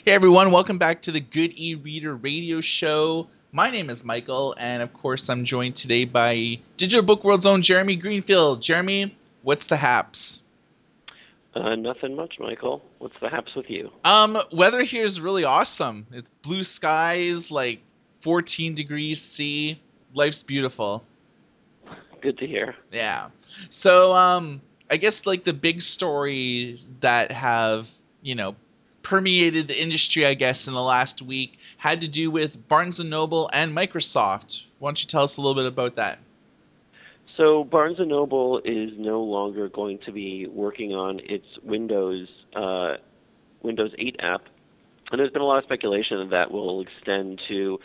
Hey everyone, welcome back to the Good E-Reader radio show. My name is Michael, and of course I'm joined today by Digital Book World's own Jeremy Greenfield. Jeremy, what's the haps? Nothing much, Michael. What's the haps with you? Weather here is really awesome. It's blue skies, like 14 degrees C. Life's beautiful. Good to hear. Yeah. So, I guess like the big stories that have, you know, permeated the industry, I guess, in the last week had to do with Barnes and Noble and Microsoft. Why don't you tell us a little bit about that? So Barnes& and Noble is no longer going to be working on its Windows 8 app, and there's been a lot of speculation that that will extend to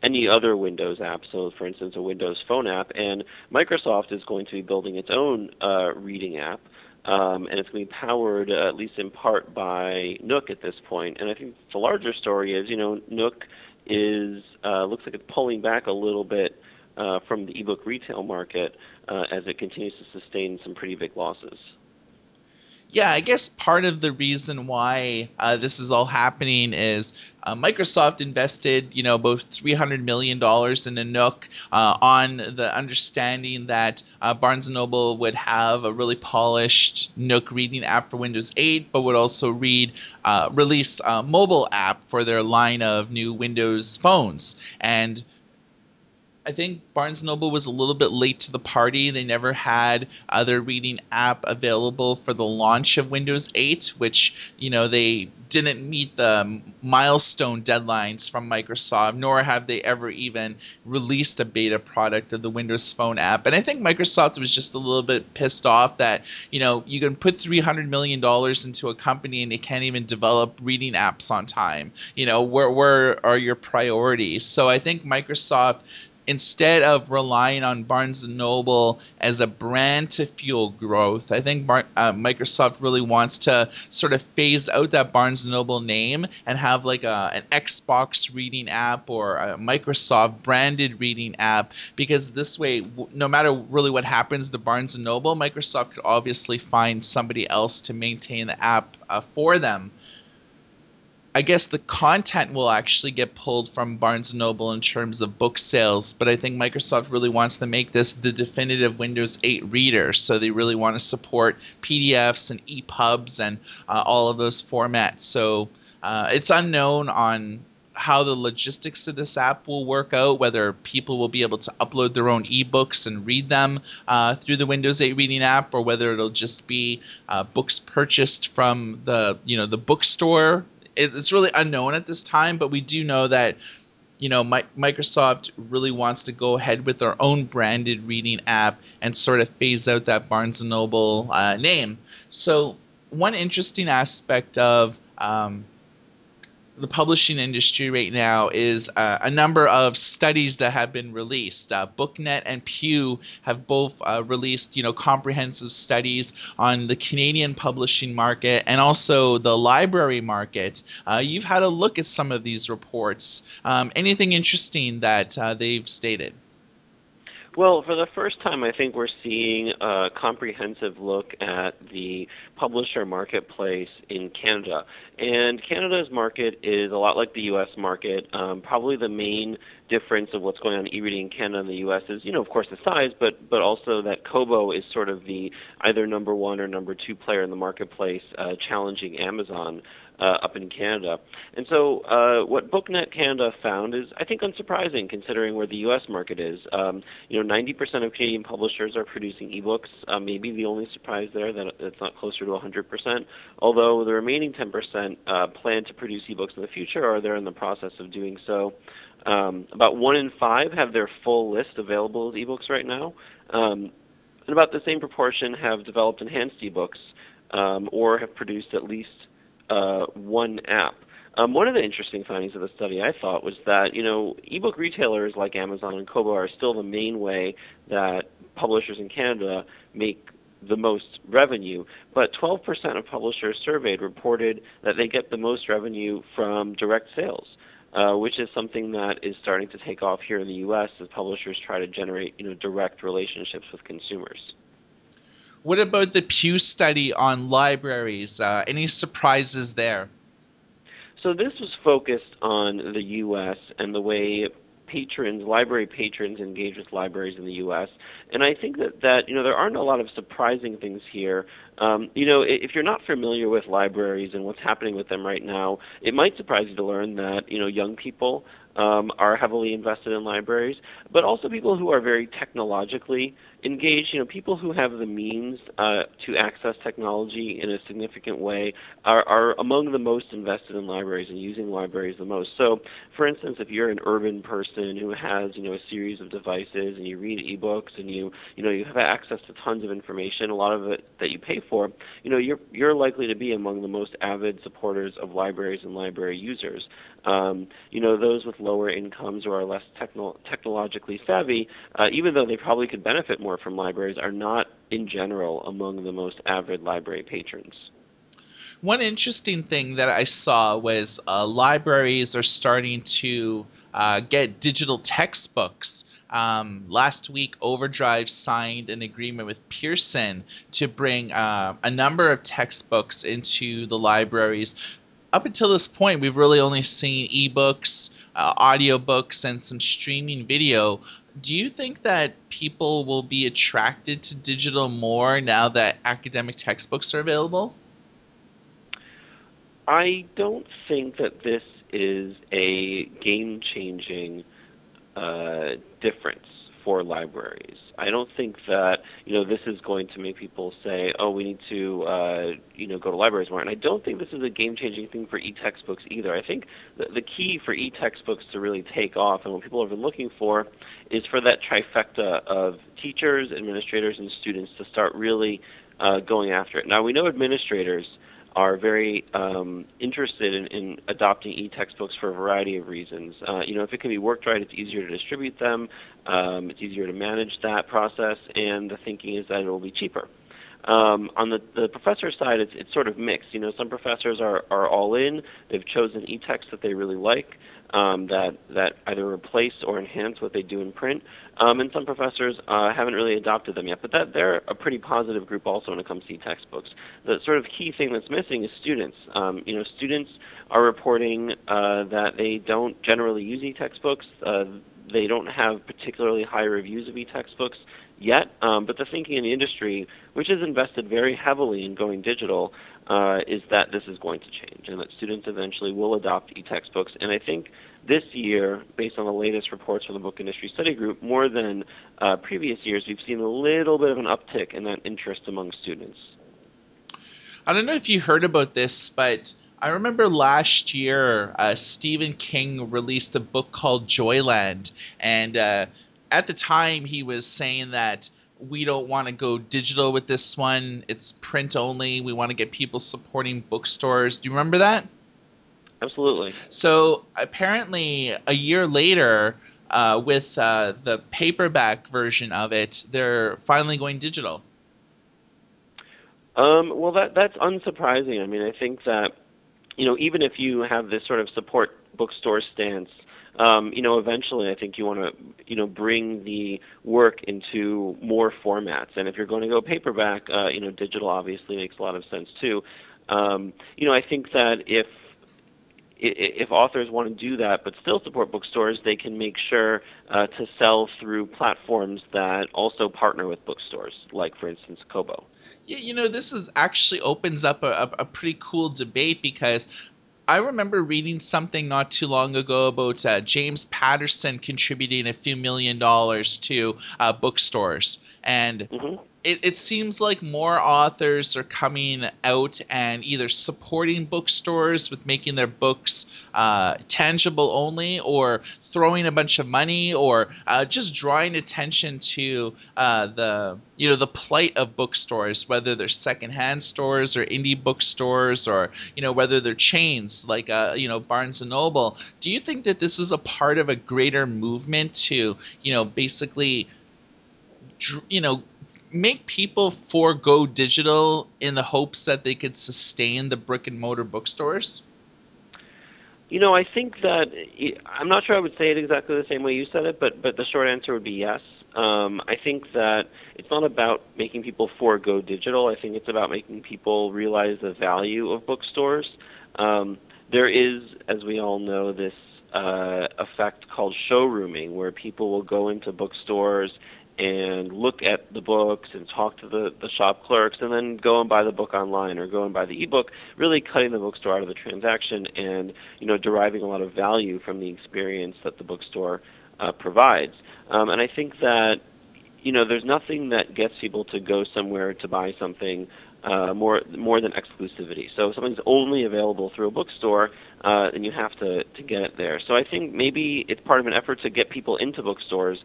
any other Windows app. So, for instance, a Windows Phone app, and Microsoft is going to be building its own reading app. And it's going to be powered, at least in part, by Nook at this point. And I think the larger story is, Nook is looks like it's pulling back a little bit from the ebook retail market as it continues to sustain some pretty big losses. Yeah, I guess part of the reason why this is all happening is Microsoft invested, about $300 million in a Nook on the understanding that Barnes and Noble would have a really polished Nook reading app for Windows 8, but would also release a mobile app for their line of new Windows phones. And I think Barnes Noble was a little bit late to the party. They never had their reading app available for the launch of Windows 8, which, they didn't meet the milestone deadlines from Microsoft, nor have they ever even released a beta product of the Windows Phone app. And I think Microsoft was just a little bit pissed off that, you can put $300 million into a company and they can't even develop reading apps on time. Where are your priorities? So I think Microsoft, instead of relying on Barnes and Noble as a brand to fuel growth, I think Microsoft really wants to sort of phase out that Barnes and Noble name and have like an Xbox reading app or a Microsoft branded reading app, because this way, no matter really what happens to Barnes and Noble, Microsoft could obviously find somebody else to maintain the app for them. I guess the content will actually get pulled from Barnes and Noble in terms of book sales, but I think Microsoft really wants to make this the definitive Windows 8 reader. So they really want to support PDFs and EPUBs and all of those formats. So it's unknown on how the logistics of this app will work out, whether people will be able to upload their own ebooks and read them through the Windows 8 reading app, or whether it'll just be books purchased from the bookstore. It's really unknown at this time, but we do know that Microsoft really wants to go ahead with their own branded reading app and sort of phase out that Barnes and Noble name. So one interesting aspect of the publishing industry right now is a number of studies that have been released. Booknet and Pew have both released, comprehensive studies on the Canadian publishing market and also the library market. You've had a look at some of these reports. Anything interesting that they've stated? Well, for the first time, I think we're seeing a comprehensive look at the publisher marketplace in Canada. And Canada's market is a lot like the U.S. market. Probably the main difference of what's going on in e-reading in Canada and the U.S. is, of course, the size, but also that Kobo is sort of the either number one or number two player in the marketplace, challenging Amazon up in Canada. And so what Booknet Canada found is, I think, unsurprising considering where the U.S. market is. 90% of Canadian publishers are producing ebooks. Maybe the only surprise there that it's not closer to 100%, although the remaining 10% plan to produce ebooks in the future, or they're in the process of doing so. About 1 in 5 have their full list available as ebooks right now. And about the same proportion have developed enhanced ebooks or have produced at least one app. One of the interesting findings of the study, I thought, was that ebook retailers like Amazon and Kobo are still the main way that publishers in Canada make the most revenue, but 12% of publishers surveyed reported that they get the most revenue from direct sales, which is something that is starting to take off here in the U.S. as publishers try to generate direct relationships with consumers. What about the Pew study on libraries? Any surprises there? So this was focused on the U.S. and the way library patrons engage with libraries in the U.S. And I think that there aren't a lot of surprising things here. If you're not familiar with libraries and what's happening with them right now, it might surprise you to learn that young people are heavily invested in libraries, but also people who are very technologically engaged. People who have the means to access technology in a significant way are among the most invested in libraries and using libraries the most. So, for instance, if you're an urban person who has a series of devices and you read ebooks and you have access to tons of information, a lot of it that you pay for, you're likely to be among the most avid supporters of libraries and library users. Those with lower incomes or are less technologically savvy, even though they probably could benefit more from libraries, are not in general among the most avid library patrons. One interesting thing that I saw was libraries are starting to get digital textbooks. Last week, Overdrive signed an agreement with Pearson to bring a number of textbooks into the libraries. Up until this point, we've really only seen ebooks, audiobooks, and some streaming video. Do you think that people will be attracted to digital more now that academic textbooks are available? I don't think that this is a game-changing difference for libraries. I don't think that this is going to make people say, "Oh, we need to go to libraries more." And I don't think this is a game-changing thing for e-textbooks either. I think the key for e-textbooks to really take off, and what people have been looking for, is for that trifecta of teachers, administrators, and students to start really going after it. Now, we know administrators are very interested in adopting e-textbooks for a variety of reasons. If it can be worked right, it's easier to distribute them, it's easier to manage that process, and the thinking is that it will be cheaper. On the professor side, it's sort of mixed. Some professors are all in. They've chosen e-texts that they really like, that either replace or enhance what they do in print. And some professors haven't really adopted them yet, but they're a pretty positive group also when it comes to e-textbooks. The sort of key thing that's missing is students. Students are reporting that they don't generally use e-textbooks. They don't have particularly high reviews of e-textbooks yet, but the thinking in the industry, which has invested very heavily in going digital, is that this is going to change and that students eventually will adopt e-textbooks. And I think this year, based on the latest reports from the Book Industry Study Group, more than previous years, we've seen a little bit of an uptick in that interest among students. I don't know if you heard about this, but I remember last year Stephen King released a book called Joyland, and at the time he was saying that we don't want to go digital with this one. It's print only. We want to get people supporting bookstores. Do you remember that? Absolutely. So apparently a year later, with the paperback version of it, they're finally going digital. Well, that's unsurprising. I mean, I think that even if you have this sort of support bookstore stance, eventually I think you want to, bring the work into more formats. And if you're going to go paperback, digital obviously makes a lot of sense too. I think that if authors want to do that but still support bookstores, they can make sure to sell through platforms that also partner with bookstores, like, for instance, Kobo. Yeah, this is actually opens up a pretty cool debate, because I remember reading something not too long ago about James Patterson contributing a few $1 million to bookstores. And Mm-hmm. it seems like more authors are coming out and either supporting bookstores with making their books tangible only, or throwing a bunch of money, or just drawing attention to the plight of bookstores, whether they're secondhand stores or indie bookstores, or whether they're chains like Barnes and Noble. Do you think that this is a part of a greater movement to basically make people forego digital in the hopes that they could sustain the brick and mortar bookstores? I think that I'm not sure I would say it exactly the same way you said it, but the short answer would be yes. I think that it's not about making people forego digital. I think it's about making people realize the value of bookstores. There is, as we all know, this effect called showrooming, where people will go into bookstores and look at the books and talk to the shop clerks and then go and buy the book online or go and buy the ebook, really cutting the bookstore out of the transaction and deriving a lot of value from the experience that the bookstore provides. And I think that there's nothing that gets people to go somewhere to buy something more than exclusivity. So if something's only available through a bookstore, then you have to get it there. So I think maybe it's part of an effort to get people into bookstores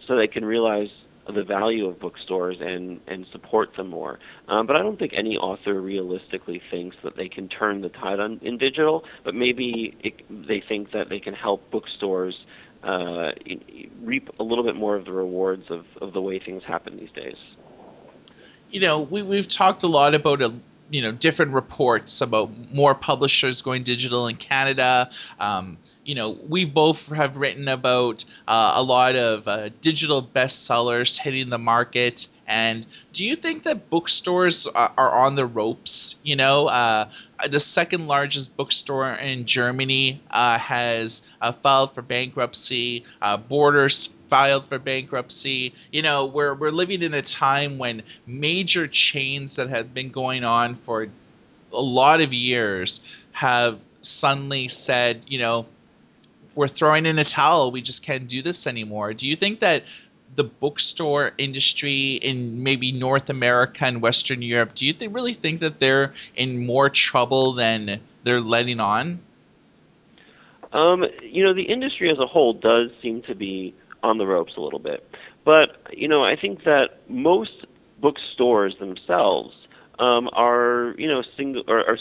so they can realize the value of bookstores and support them more. But I don't think any author realistically thinks that they can turn the tide in digital, but maybe they think that they can help bookstores reap a little bit more of the rewards of the way things happen these days. We've talked a lot about different reports about more publishers going digital in Canada. We both have written about a lot of digital bestsellers hitting the market. And do you think that bookstores are on the ropes? The second largest bookstore in Germany has filed for bankruptcy. Borders filed for bankruptcy. We're living in a time when major chains that have been going on for a lot of years have suddenly said, we're throwing in a towel. We just can't do this anymore. Do you think that the bookstore industry in maybe North America and Western Europe, do you really think that they're in more trouble than they're letting on? The industry as a whole does seem to be on the ropes a little bit. But, I think that most bookstores themselves are,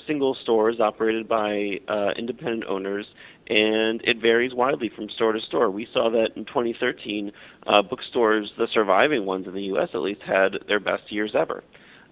single stores operated by independent owners, and it varies widely from store to store. We saw that in 2013, bookstores, the surviving ones in the U.S. at least, had their best years ever.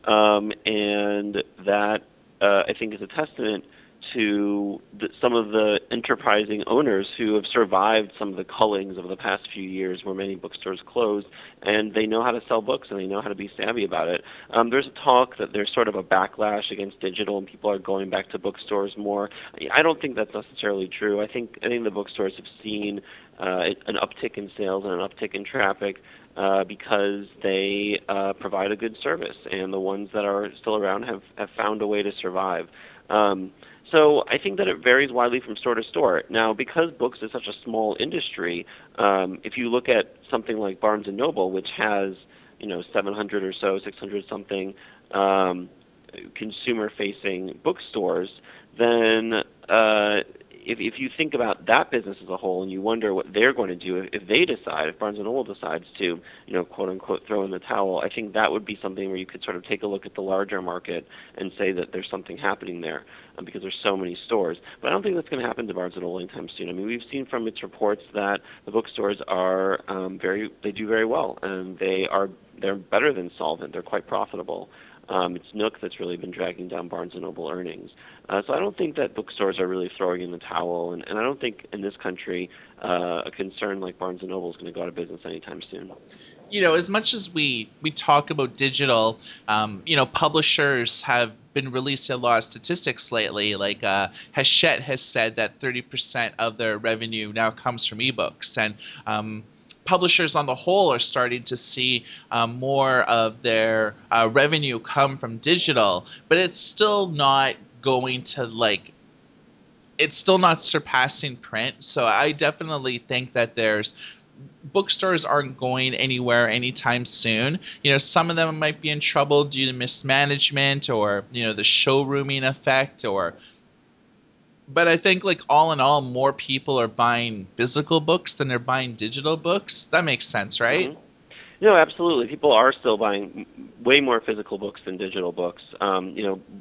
And that, I think, is a testament to some of the enterprising owners who have survived some of the cullings of the past few years where many bookstores closed, and they know how to sell books and they know how to be savvy about it. There's a talk that there's sort of a backlash against digital and people are going back to bookstores more. I don't think that's necessarily true. I think the bookstores have seen an uptick in sales and an uptick in traffic because they provide a good service, and the ones that are still around have found a way to survive. So I think that it varies widely from store to store. Now, because books is such a small industry, if you look at something like Barnes & Noble, which has 700 or so, 600 something consumer-facing bookstores, then if you think about that business as a whole and you wonder what they're going to do if Barnes & Noble decides to, quote unquote, throw in the towel, I think that would be something where you could sort of take a look at the larger market and say that there's something happening there because there's so many stores. But I don't think that's going to happen to Barnes & Noble anytime soon. I mean, we've seen from its reports that the bookstores are they do very well, and they're better than solvent. They're quite profitable. It's Nook that's really been dragging down Barnes & Noble earnings. So I don't think that bookstores are really throwing in the towel, and I don't think in this country a concern like Barnes & Noble is going to go out of business anytime soon. As much as we talk about digital, publishers have been releasing a lot of statistics lately. Like Hachette has said that 30% of their revenue now comes from ebooks, and publishers on the whole are starting to see more of their revenue come from digital, but it's still not going to it's still not surpassing print. So I definitely think that there's bookstores aren't going anywhere anytime soon. Some of them might be in trouble due to mismanagement or the showrooming effect, but I think all in all, more people are buying physical books than they're buying digital books. That makes sense, right? Mm-hmm. No, absolutely. People are still buying way more physical books than digital books.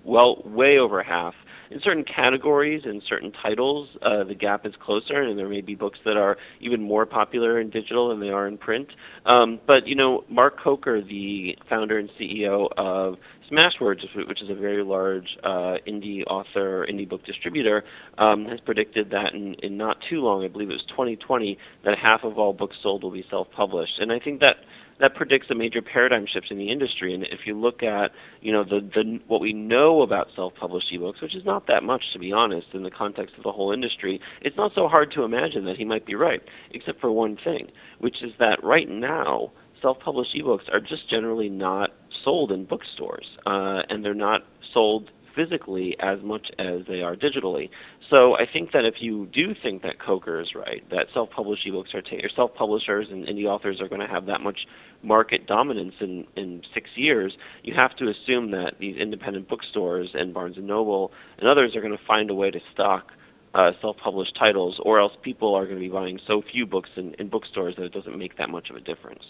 Way over half. In certain categories and certain titles, the gap is closer, and there may be books that are even more popular in digital than they are in print. But Mark Coker, the founder and CEO of Smashwords, which is a very large indie author, indie book distributor, has predicted that in not too long, I believe it was 2020, that half of all books sold will be self-published. And I think that that predicts a major paradigm shift in the industry. And if you look at, the what we know about self-published ebooks, which is not that much, to be honest, in the context of the whole industry, it's not so hard to imagine that he might be right, except for one thing, which is that right now self-published ebooks are just generally not sold in bookstores, and they're not sold physically as much as they are digitally. So I think that if you do think that Coker is right, that self-published ebooks or self-publishers and indie authors are going to have that much market dominance in 6 years, you have to assume that these independent bookstores and Barnes & Noble and others are going to find a way to stock self-published titles, or else people are going to be buying so few books in bookstores that it doesn't make that much of a difference.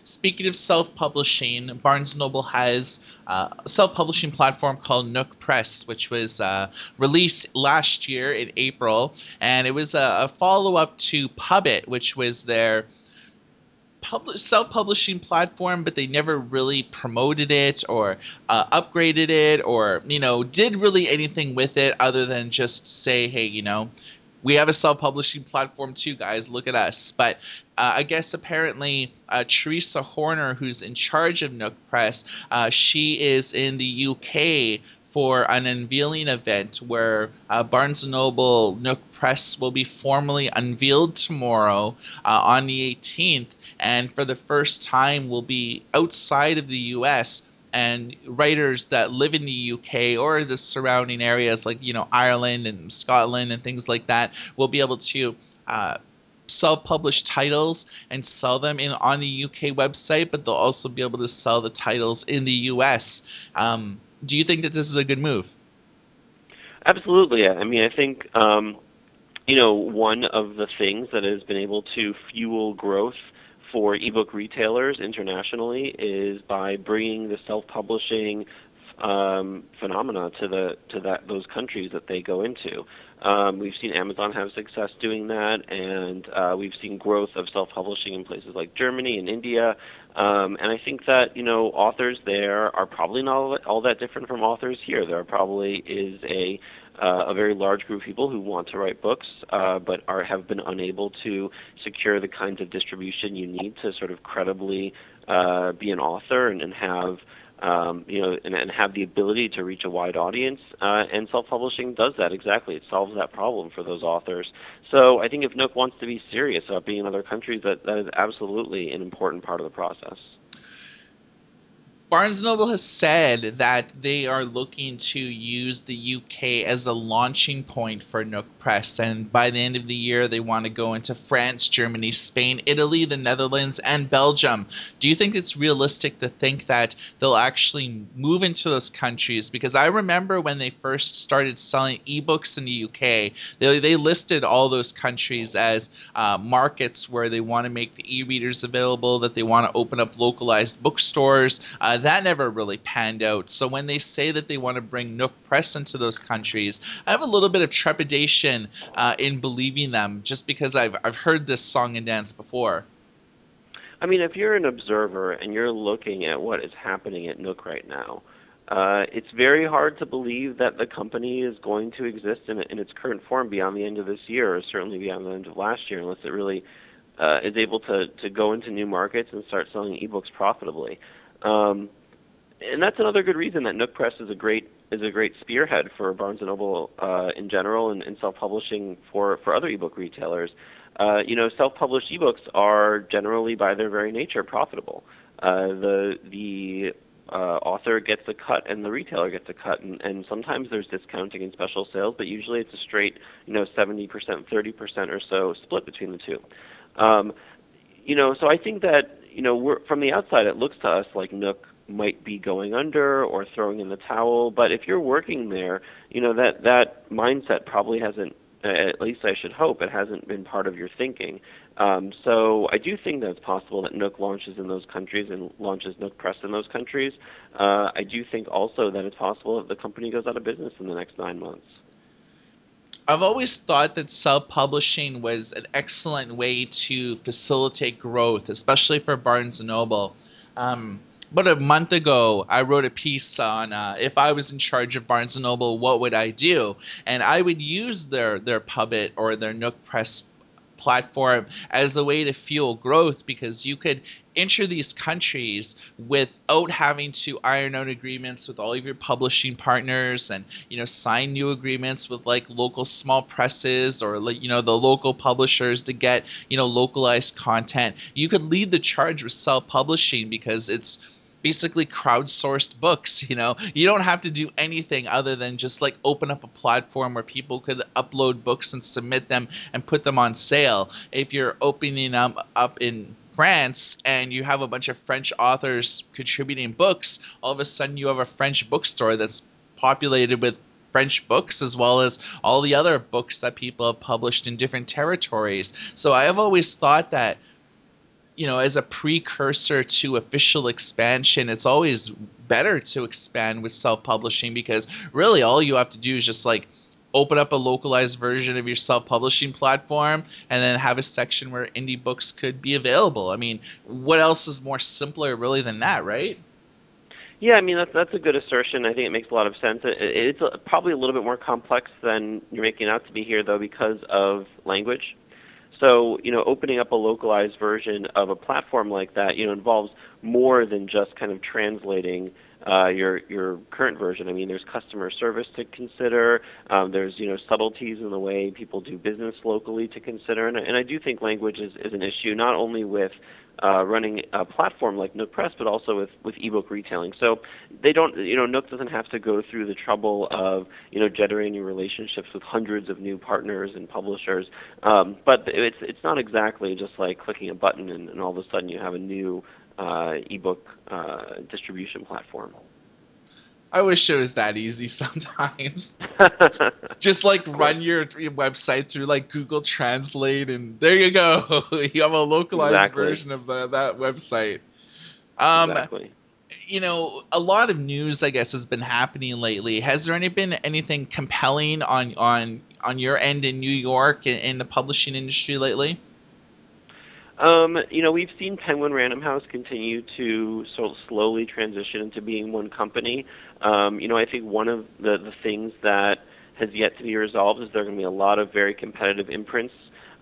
Speaking of self-publishing, Barnes & Noble has a self-publishing platform called Nook Press, which was released last year in April, and it was a follow-up to Pubit, which was their self-publishing platform, but they never really promoted it or upgraded it or did really anything with it other than just say, hey, we have a self-publishing platform too, guys. Look at us. But I guess apparently Teresa Horner, who's in charge of Nook Press, she is in the UK for an unveiling event where Barnes & Noble Nook Press will be formally unveiled tomorrow on the 18th, and for the first time will be outside of the US, and writers that live in the UK or the surrounding areas like Ireland and Scotland and things like that will be able to self-publish titles and sell them on the UK website, but they'll also be able to sell the titles in the US. Do you think that this is a good move? Absolutely. I mean, I think one of the things that has been able to fuel growth for ebook retailers internationally is by bringing the self-publishing phenomena to those countries that they go into. We've seen Amazon have success doing that, and we've seen growth of self-publishing in places like Germany and India. And I think that authors there are probably not all that different from authors here. There probably is a very large group of people who want to write books, but have been unable to secure the kinds of distribution you need to sort of credibly be an author and have and have the ability to reach a wide audience. And self-publishing does that exactly. It solves that problem for those authors. So I think if Nook wants to be serious about being in other countries, that is absolutely an important part of the process. Barnes & Noble has said that they are looking to use the UK as a launching point for Nook Press, and by the end of the year they want to go into France, Germany, Spain, Italy, the Netherlands, and Belgium. Do you think it's realistic to think that they'll actually move into those countries? Because I remember when they first started selling ebooks in the UK, they listed all those countries as markets where they want to make the e-readers available, that they want to open up localized bookstores. That never really panned out. So when they say that they want to bring Nook Press into those countries, I have a little bit of trepidation in believing them, just because I've heard this song and dance before. I mean, if you're an observer and you're looking at what is happening at Nook right now, it's very hard to believe that the company is going to exist in its current form beyond the end of this year, or certainly beyond the end of last year, unless it really is able to go into new markets and start selling ebooks profitably. And that's another good reason that Nook Press is a great spearhead for Barnes & Noble in general, and self-publishing for other ebook retailers. Self-published ebooks are generally, by their very nature, profitable. The author gets a cut and the retailer gets a cut, and sometimes there's discounting and special sales, but usually it's a straight 70%, 30% or so split between the two. So I think that from the outside it looks to us like Nook might be going under or throwing in the towel, but if you're working there, that mindset probably hasn't, at least I should hope, it hasn't been part of your thinking. So I do think that it's possible that Nook launches in those countries and launches Nook Press in those countries. I do think also that it's possible that the company goes out of business in the next 9 months. I've always thought that self-publishing was an excellent way to facilitate growth, especially for Barnes & Noble. About a month ago, I wrote a piece on if I was in charge of Barnes & Noble, what would I do? And I would use their Pubit or their Nook Press platform as a way to fuel growth, because you could enter these countries without having to iron out agreements with all of your publishing partners, and sign new agreements with like local small presses, or like the local publishers to get localized content. You could lead the charge with self-publishing because it's basically crowdsourced books. You don't have to do anything other than just like open up a platform where people could upload books and submit them and put them on sale. If you're opening up in France and you have a bunch of French authors contributing books, all of a sudden you have a French bookstore that's populated with French books, as well as all the other books that people have published in different territories. So I have always thought that as a precursor to official expansion, it's always better to expand with self-publishing, because really all you have to do is just like open up a localized version of your self-publishing platform and then have a section where indie books could be available. I mean, what else is more simpler really than that, right? Yeah, I mean that's a good assertion. I think it makes a lot of sense. It's probably a little bit more complex than you're making it out to be here, though, because of language. So, opening up a localized version of a platform like that, involves more than just kind of translating your current version. I mean, there's customer service to consider. There's subtleties in the way people do business locally to consider, and I do think language is an issue, not only with running a platform like Nook Press, but also with ebook retailing. So they don't, Nook doesn't have to go through the trouble of generating relationships with hundreds of new partners and publishers. But it's not exactly just like clicking a button and all of a sudden you have a new ebook distribution platform. I wish it was that easy sometimes. Just like run your website through like Google Translate, and there you go. You have a localized Exactly. version of that website. Um, Exactly. a lot of news, I guess, has been happening lately. Has there been anything compelling on your end in New York in the publishing industry lately? We've seen Penguin Random House continue to sort of slowly transition into being one company. I think one of the things that has yet to be resolved is there are going to be a lot of very competitive imprints.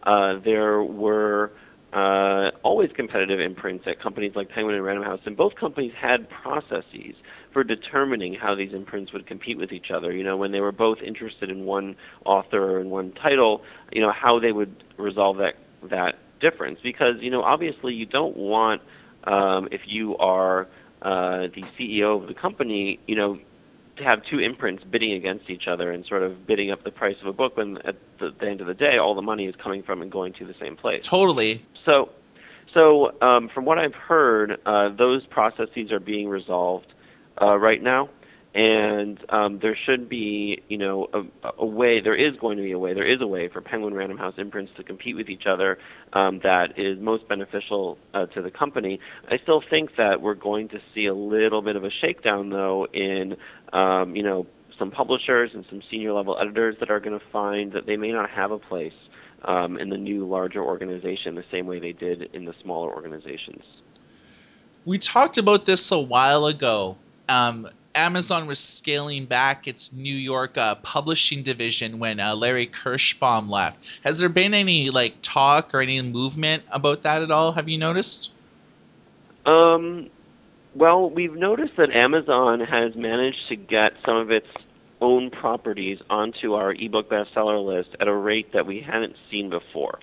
There were always competitive imprints at companies like Penguin and Random House, and both companies had processes for determining how these imprints would compete with each other. When they were both interested in one author and one title, how they would resolve that difference, because obviously you don't want, if you are the CEO of the company, to have two imprints bidding against each other and sort of bidding up the price of a book, when at the end of the day all the money is coming from and going to the same place. Totally. So from what I've heard, those processes are being resolved right now. And there should be, a way. There is going to be a way. There is a way for Penguin Random House imprints to compete with each other that is most beneficial to the company. I still think that we're going to see a little bit of a shakedown, though, in some publishers and some senior level editors that are going to find that they may not have a place in the new larger organization the same way they did in the smaller organizations. We talked about this a while ago. Amazon was scaling back its New York publishing division when Larry Kirschbaum left. Has there been any talk or any movement about that at all? Have you noticed? Well, we've noticed that Amazon has managed to get some of its own properties onto our ebook bestseller list at a rate that we hadn't seen before.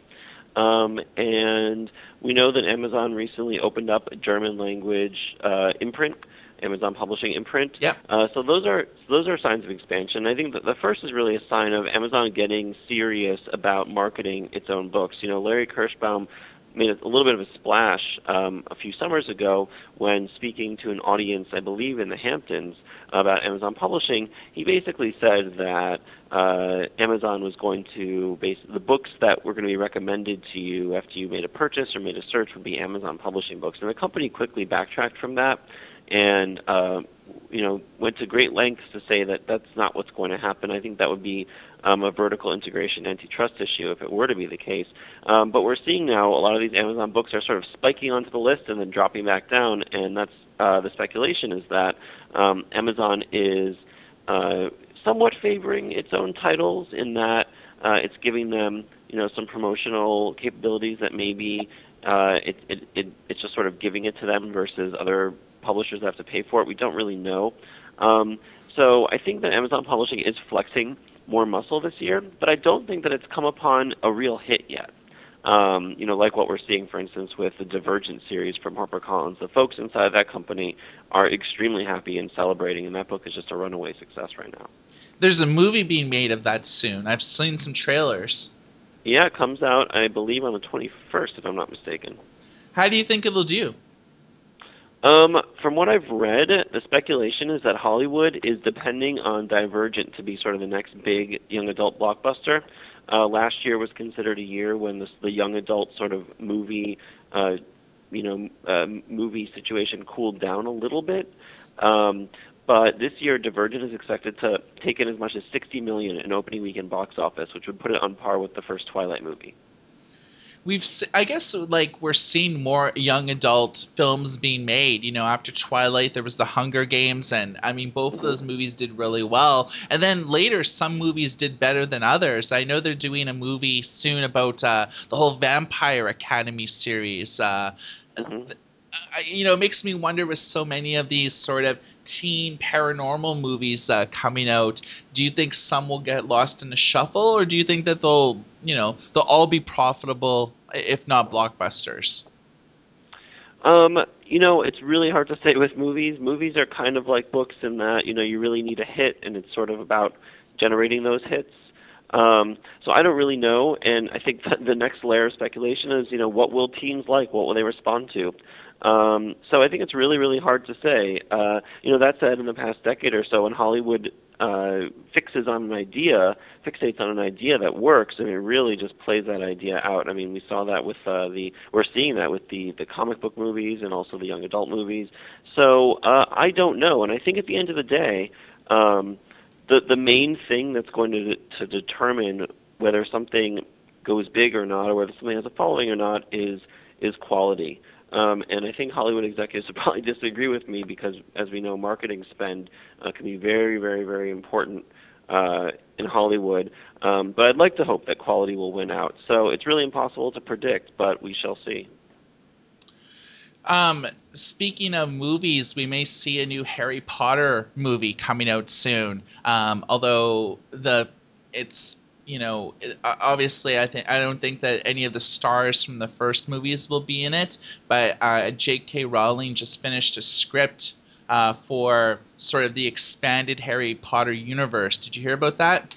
And we know that Amazon recently opened up a German language imprint, Amazon Publishing imprint. Yep. So those are signs of expansion. I think that the first is really a sign of Amazon getting serious about marketing its own books. Larry Kirschbaum made a little bit of a splash a few summers ago when speaking to an audience, I believe, in the Hamptons about Amazon Publishing. He basically said that Amazon was going to the books that were going to be recommended to you after you made a purchase or made a search would be Amazon Publishing books. And the company quickly backtracked from that and went to great lengths to say that that's not what's going to happen. I think that would be a vertical integration antitrust issue if it were to be the case. But we're seeing now a lot of these Amazon books are sort of spiking onto the list and then dropping back down, and that's the speculation is that Amazon is somewhat favoring its own titles in that it's giving them some promotional capabilities that maybe it's just sort of giving it to them versus other publishers that have to pay for it. We don't really know. So I think that Amazon Publishing is flexing more muscle this year, but I don't think that it's come upon a real hit yet. Like what we're seeing, for instance, with the Divergent series from HarperCollins. The folks inside that company are extremely happy and celebrating, and that book is just a runaway success right now. There's a movie being made of that soon. I've seen some trailers. Yeah, it comes out, I believe, on the 21st, if I'm not mistaken. How do you think it'll do? From what I've read, the speculation is that Hollywood is depending on Divergent to be sort of the next big young adult blockbuster. Last year was considered a year when the young adult sort of movie situation cooled down a little bit. But this year, Divergent is expected to take in as much as $60 million in opening weekend box office, which would put it on par with the first Twilight movie. I guess, like, we're seeing more young adult films being made. After Twilight, there was The Hunger Games, and I mean, both of those movies did really well. And then later, some movies did better than others. I know they're doing a movie soon about the whole Vampire Academy series. Mm-hmm. It makes me wonder, with so many of these sort of teen paranormal movies coming out, do you think some will get lost in the shuffle, or do you think that they'll all be profitable, if not blockbusters? It's really hard to say with movies. Movies are kind of like books in that, you really need a hit, and it's sort of about generating those hits. So I don't really know, and I think that the next layer of speculation is, what will teens like? What will they respond to? So I think it's really, really hard to say. That said, in the past decade or so, when Hollywood fixates on an idea that works, and it really just plays that idea out. I mean, we saw that with we're seeing that with the comic book movies and also the young adult movies. So I don't know, and I think at the end of the day, the main thing that's going to determine whether something goes big or not, or whether something has a following or not, is quality. And I think Hollywood executives would probably disagree with me because, as we know, marketing spend can be very, very, very important in Hollywood. But I'd like to hope that quality will win out. So it's really impossible to predict, but we shall see. Speaking of movies, we may see a new Harry Potter movie coming out soon. Although it's obviously, I don't think that any of the stars from the first movies will be in it. But J.K. Rowling just finished a script for sort of the expanded Harry Potter universe. Did you hear about that?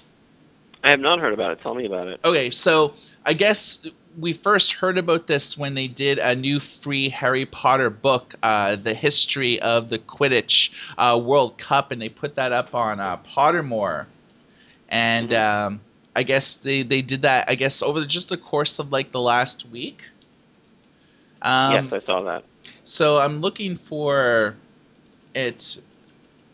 I have not heard about it. Tell me about it. Okay, so I guess we first heard about this when they did a new free Harry Potter book, The History of the Quidditch World Cup, and they put that up on Pottermore. And I guess they did that, I guess, over just the course of like the last week. Yes, I saw that. So I'm looking for it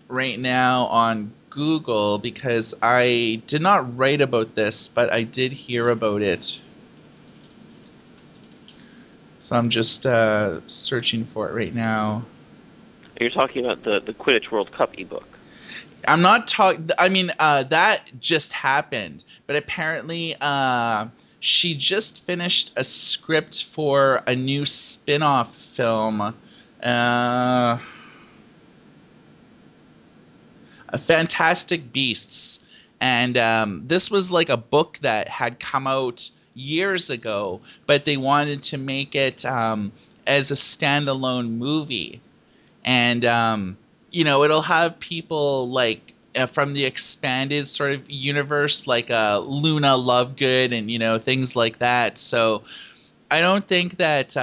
right now on Google because I did not write about this, but I did hear about it. So I'm just searching for it right now. You're talking about the Quidditch World Cup ebook. I'm not talking. I mean, that just happened, but apparently, she just finished a script for a new spin-off film. A Fantastic Beasts, and this was like a book that had come out years ago, but they wanted to make it as a standalone movie, and it'll have people like from the expanded sort of universe, like Luna Lovegood and things like that. So I don't think that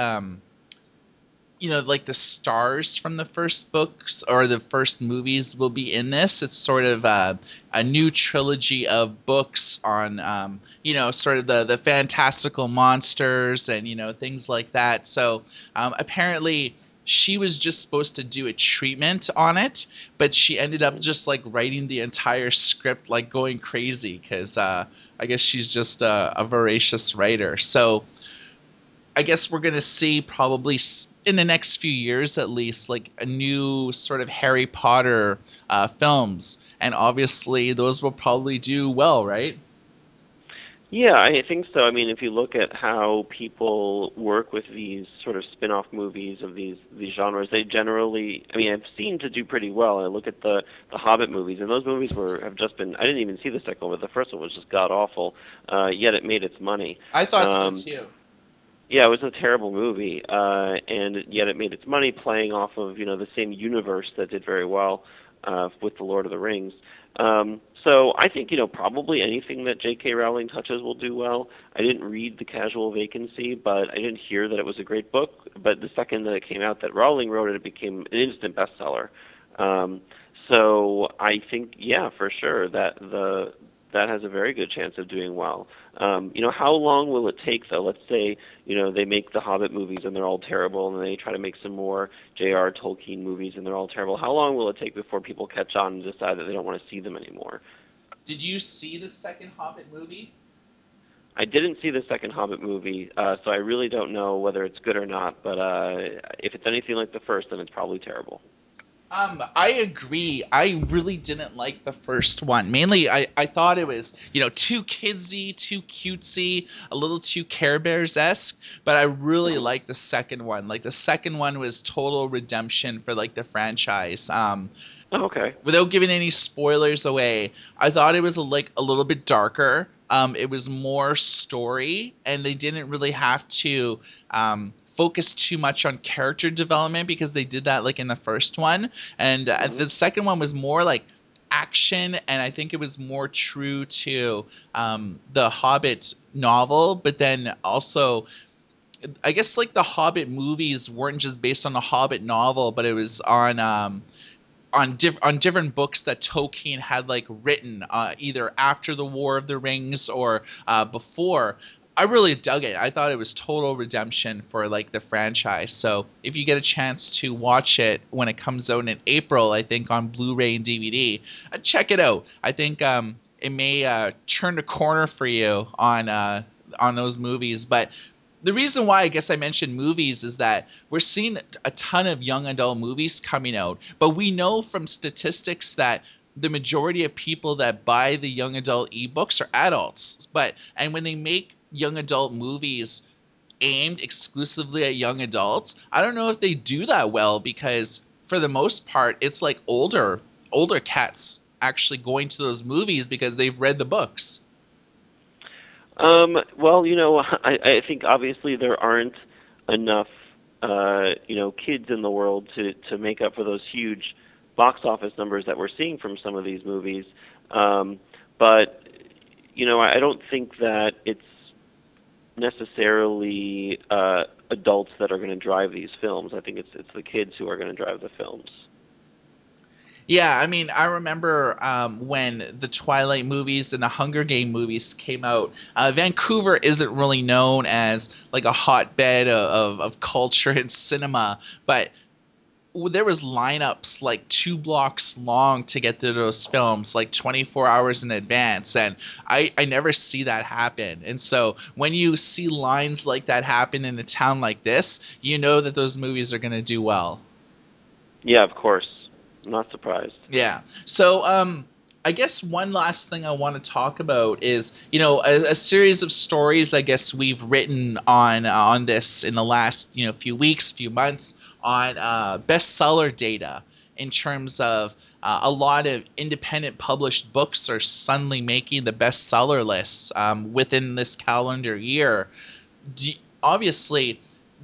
like the stars from the first books or the first movies will be in this. It's sort of a new trilogy of books on, sort of the fantastical monsters and, things like that. So apparently she was just supposed to do a treatment on it, but she ended up just like writing the entire script, like going crazy because I guess she's just a voracious writer. So I guess we're going to see probably in the next few years, at least, like a new sort of Harry Potter films. And obviously those will probably do well, right? Yeah, I think so. I mean, if you look at how people work with these sort of spin-off movies of these genres, they generally, I mean, I've seen to do pretty well. I look at the Hobbit movies, and those movies have just been. I didn't even see the second one, but the first one was just god awful. Yet it made its money. I thought so Um, too. yeah, it was a terrible movie, and yet it made its money playing off of the same universe that did very well with the Lord of the Rings. So I think probably anything that J.K. Rowling touches will do well. I didn't read The Casual Vacancy, but I didn't hear that it was a great book. But the second that it came out that Rowling wrote it, it became an instant bestseller. Um, so I think, yeah, for sure that has a very good chance of doing well. How long will it take though? Let's say, they make the Hobbit movies and they're all terrible, and they try to make some more J.R. Tolkien movies and they're all terrible. How long will it take before people catch on and decide that they don't want to see them anymore? Did you see the second Hobbit movie? I didn't see the second Hobbit movie, so I really don't know whether it's good or not. But if it's anything like the first, then it's probably terrible. I agree. I really didn't like the first one. Mainly, I thought it was, too kidsy, too cutesy, a little too Care Bears esque. But I really Mhm. liked the second one. Like the second one was total redemption for like the franchise. Oh, okay. Without giving any spoilers away, I thought it was like a little bit darker. It was more story, and they didn't really have to focus too much on character development because they did that like in the first one, and Hmm. the second one was more like action, and I think it was more true to the Hobbit novel, but then also I guess like the Hobbit movies weren't just based on the Hobbit novel, but it was on different books that Tolkien had like written either after the War of the Rings or before. I really dug it. I thought it was total redemption for like the franchise. So if you get a chance to watch it when it comes out in April, I think on Blu-ray and DVD, check it out. I think it may turn a corner for you on those movies. But the reason why I guess I mentioned movies is that we're seeing a ton of young adult movies coming out, but we know from statistics that the majority of people that buy the young adult ebooks are adults. And when they make young adult movies aimed exclusively at young adults, I don't know if they do that well because for the most part it's like older cats actually going to those movies because they've read the books. Well, I think obviously there aren't enough, kids in the world to make up for those huge box office numbers that we're seeing from some of these movies. But I don't think that it's necessarily adults that are going to drive these films. I think it's the kids who are going to drive the films. Yeah, I mean, I remember when the Twilight movies and the Hunger Game movies came out. Vancouver isn't really known as like a hotbed of culture and cinema, but there was lineups like 2 blocks long to get to those films, like 24 hours in advance, and I never see that happen. And so when you see lines like that happen in a town like this, you know that those movies are going to do well. Yeah, of course. I'm not surprised. Yeah. So, I guess one last thing I want to talk about is, a series of stories I guess we've written on this in the last, few weeks, few months on bestseller data in terms of a lot of independent published books are suddenly making the bestseller lists within this calendar year. Obviously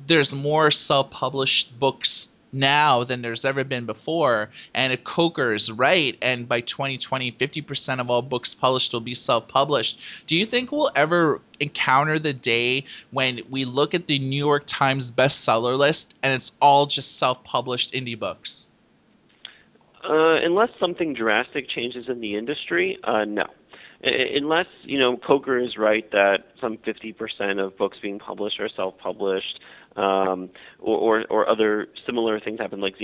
there's more self-published books now than there's ever been before, and if Coker is right and by 2020 50% of all books published will be self-published, do you think we'll ever encounter the day when we look at the New York Times bestseller list and it's all just self-published indie books? Unless something drastic changes in the industry, no. Unless Coker is right that some 50% of books being published are self-published, or other similar things happen, like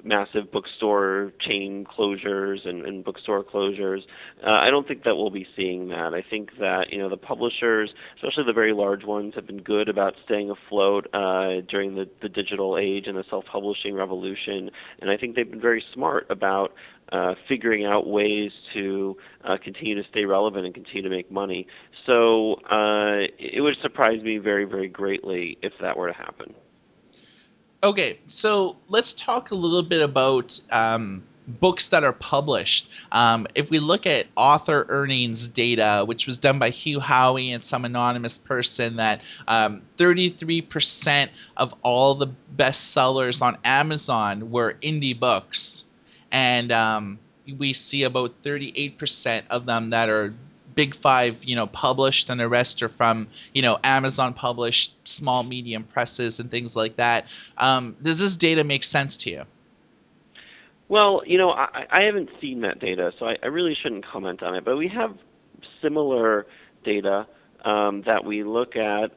massive bookstore chain closures and bookstore closures. I don't think that we'll be seeing that. I think that the publishers, especially the very large ones, have been good about staying afloat during the digital age and the self-publishing revolution, and I think they've been very smart about figuring out ways to continue to stay relevant and continue to make money. So it would surprise me very, very greatly if that were to happen. Okay, so let's talk a little bit about books that are published. If we look at author earnings data, which was done by Hugh Howey and some anonymous person, that 33% of all the bestsellers on Amazon were indie books. And we see about 38% of them that are big five, published, and the rest are from, Amazon published small, medium presses and things like that. Does this data make sense to you? Well, I haven't seen that data, so I really shouldn't comment on it. But we have similar data that we look at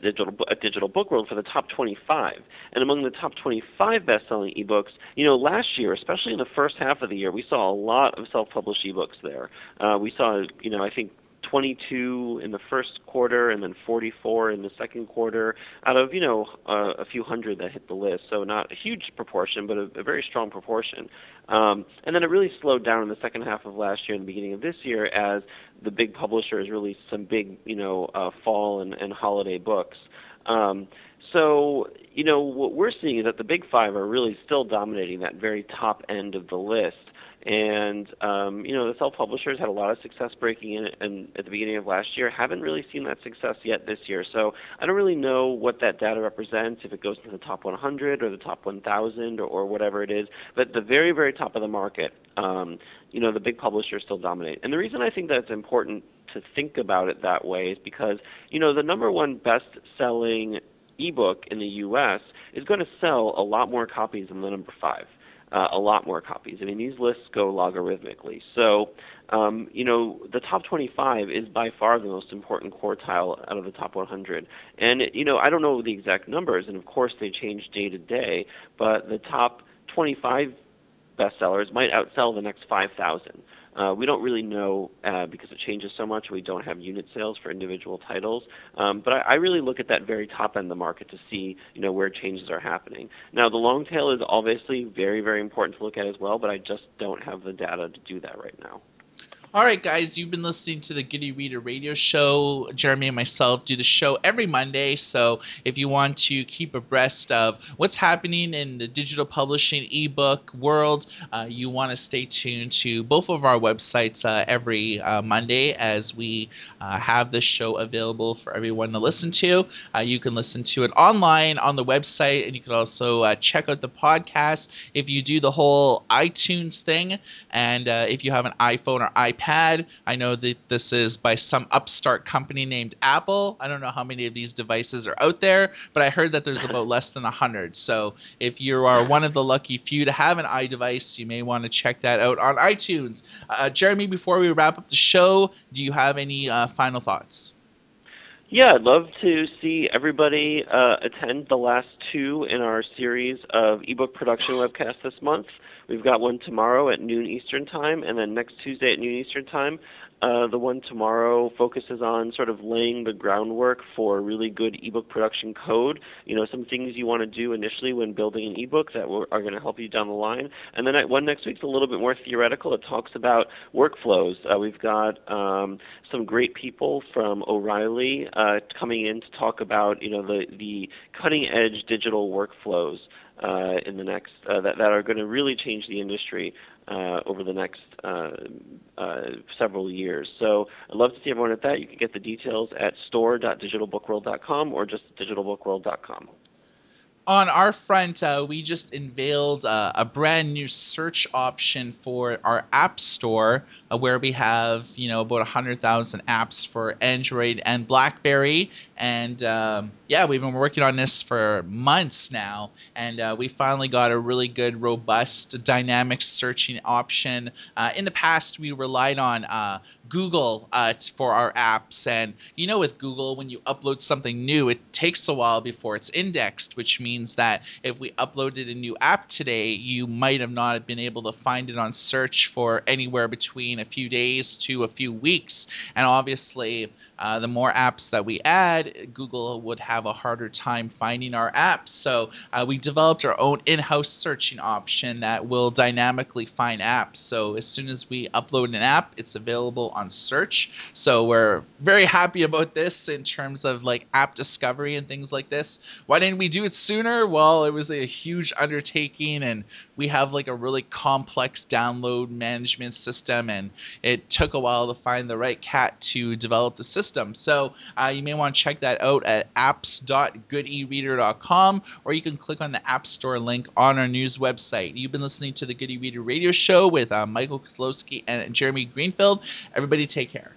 Digital Book World for the top 25. And among the top 25 best-selling ebooks, last year, especially in the first half of the year, we saw a lot of self-published ebooks there. We saw, I think 22 in the first quarter and then 44 in the second quarter out of, a few hundred that hit the list. So not a huge proportion, but a very strong proportion. And then it really slowed down in the second half of last year and the beginning of this year as the big publishers released some big, fall and holiday books. So, what we're seeing is that the big five are really still dominating that very top end of the list. And the self-publishers had a lot of success breaking in and at the beginning of last year. Haven't really seen that success yet this year. So I don't really know what that data represents, if it goes to the top 100 or the top 1,000 or whatever it is. But the very, very top of the market, the big publishers still dominate. And the reason I think that's important to think about it that way is because, the number one best-selling ebook in the U.S. is going to sell a lot more copies than the number 5. A lot more copies. I mean, these lists go logarithmically. So, the top 25 is by far the most important quartile out of the top 100. And, I don't know the exact numbers, and of course they change day to day, but the top 25 bestsellers might outsell the next 5,000. We don't really know because it changes so much. We don't have unit sales for individual titles. But I really look at that very top end of the market to see where changes are happening. Now, the long tail is obviously very, very important to look at as well, but I just don't have the data to do that right now. All right, guys, you've been listening to the Giddy Reader Radio Show. Jeremy and myself do the show every Monday, so if you want to keep abreast of what's happening in the digital publishing ebook world, you want to stay tuned to both of our websites every Monday as we have this show available for everyone to listen to. You can listen to it online on the website, and you can also check out the podcast if you do the whole iTunes thing, and if you have an iPhone or iPad. I know that this is by some upstart company named Apple. I don't know how many of these devices are out there, but I heard that there's about less than 100. So if you are one of the lucky few to have an iDevice, you may want to check that out on iTunes. Jeremy, before we wrap up the show, do you have any final thoughts? Yeah, I'd love to see everybody attend the last 2 in our series of ebook production webcasts this month. We've got one tomorrow at noon Eastern Time, and then next Tuesday at noon Eastern Time. The one tomorrow focuses on sort of laying the groundwork for really good ebook production code, some things you want to do initially when building an ebook that are going to help you down the line. And then one next week's a little bit more theoretical. It talks about workflows. We've got some great people from O'Reilly coming in to talk about, the cutting-edge digital workflows in the next that are going to really change the industry over the next several years. So I'd love to see everyone at that. You can get the details at store.digitalbookworld.com or just digitalbookworld.com. On our front, we just unveiled a brand new search option for our app store where we have, about 100,000 apps for Android and BlackBerry. And we've been working on this for months now. And we finally got a really good, robust, dynamic searching option. In the past, we relied on Google for our apps. And with Google, when you upload something new, it takes a while before it's indexed, which means that if we uploaded a new app today, you might have not been able to find it on search for anywhere between a few days to a few weeks. And obviously, the more apps that we add, Google would have a harder time finding our apps. So we developed our own in-house searching option that will dynamically find apps. So as soon as we upload an app, it's available on search. So we're very happy about this in terms of like app discovery and things like this. Why didn't we do it sooner? Well, it was a huge undertaking, and we have like a really complex download management system, and it took a while to find the right cat to develop the system. So you may want to check that out at apps.goodereader.com, or you can click on the App Store link on our news website. You've been listening to the Good eReader Radio Show with Michael Kozlowski and Jeremy Greenfield. Everybody take care.